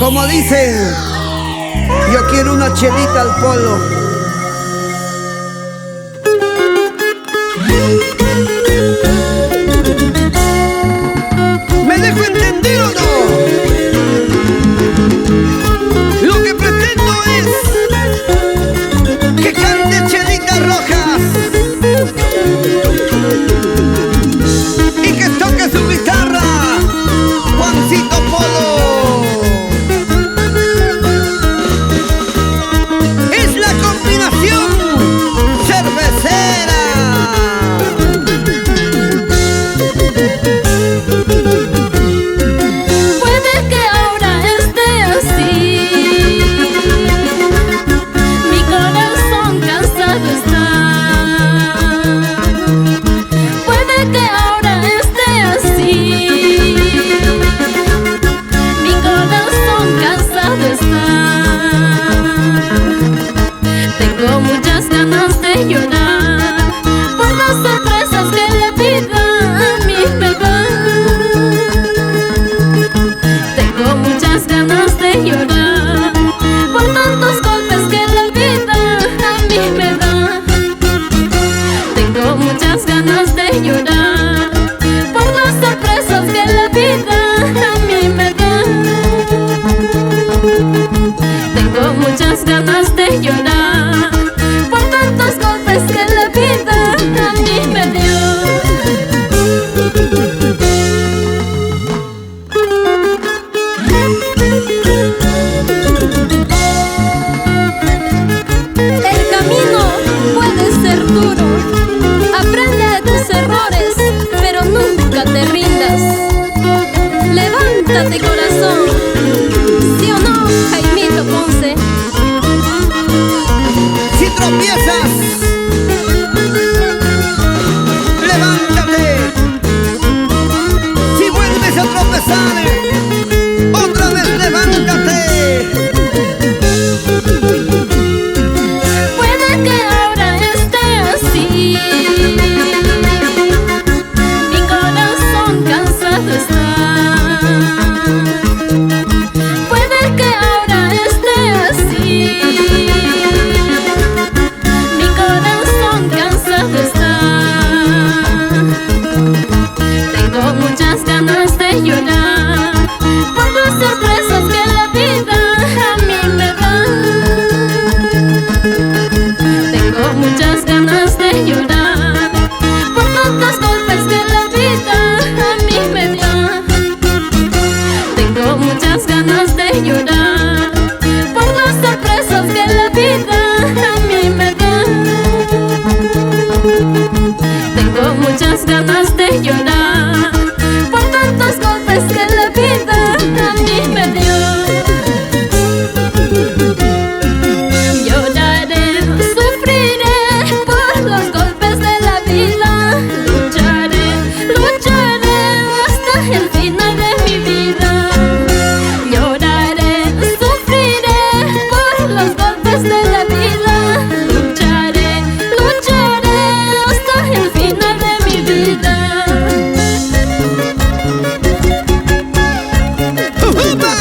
Como dicen, yo quiero una chelita al polo. ¿Me dejo entender o no? Lo que pretendo es que cante Chelitas Rojas y que toque su guitarra Juancito Polo. Es la combinación cervecera. Puede que ahora esté así, mi corazón cansado está. Puede que ahora esté así, mi corazón cansado está. Tengo muchas ganas de llorar por las sorpresas que la vida a mí me da. Tengo muchas ganas de llorar por tantos golpes que la vida a mí me da. Tengo muchas ganas de llorar por las sorpresas que la vida a mí me da. Tengo muchas ganas de llorar por tantos golpes que la vida a mí me dio. El camino puede ser duro, aprende de tus errores, pero nunca te rindas. Levántate, corazón, ¿sí o no, Jaimito Ponce? Si tropiezas, levántate. Si vuelves a tropezar, otra vez levántate. Puede que ahora esté así, mi corazón cansado está. Puede que ahora esté así, mi corazón cansado está. Tengo muchas ganas de llorar por las sorpresas que la vida a mí me da. Tengo muchas ganas de llorar por tantos golpes que la vida a mí me dio. Tengo muchas ganas de llorar por las sorpresas que la vida a mí me da. Tengo muchas ganas de llorar por tantos golpes que la vida a mí me dio. Lloraré, sufriré por los golpes de la vida. Lucharé, lucharé hasta el final de mi vida. Lloraré, sufriré por los golpes de la vida. Lucharé, lucharé hasta el final de mi vida. ¡Ujupa!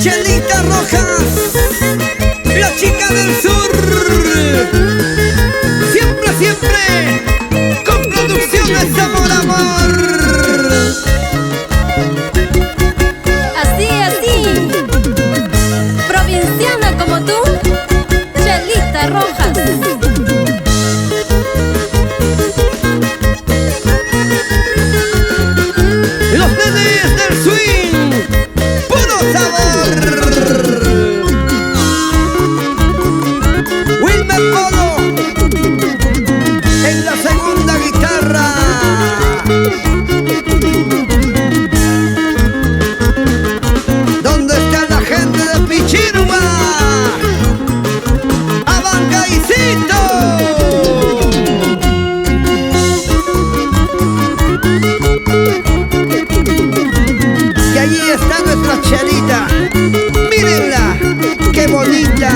Chelitas Rojas, la chica del sur. Siempre, siempre, con producciones Amor, Amor. Así, así, provinciana como tú, Chelitas Rojas. Los nenes del swing, puro sabor. Wilmer Polo en la segunda guitarra. ¿Dónde está la gente de Pichirua? ¡Abancaicito! Y allí está nuestra Chelita. Mírenla, qué bonita.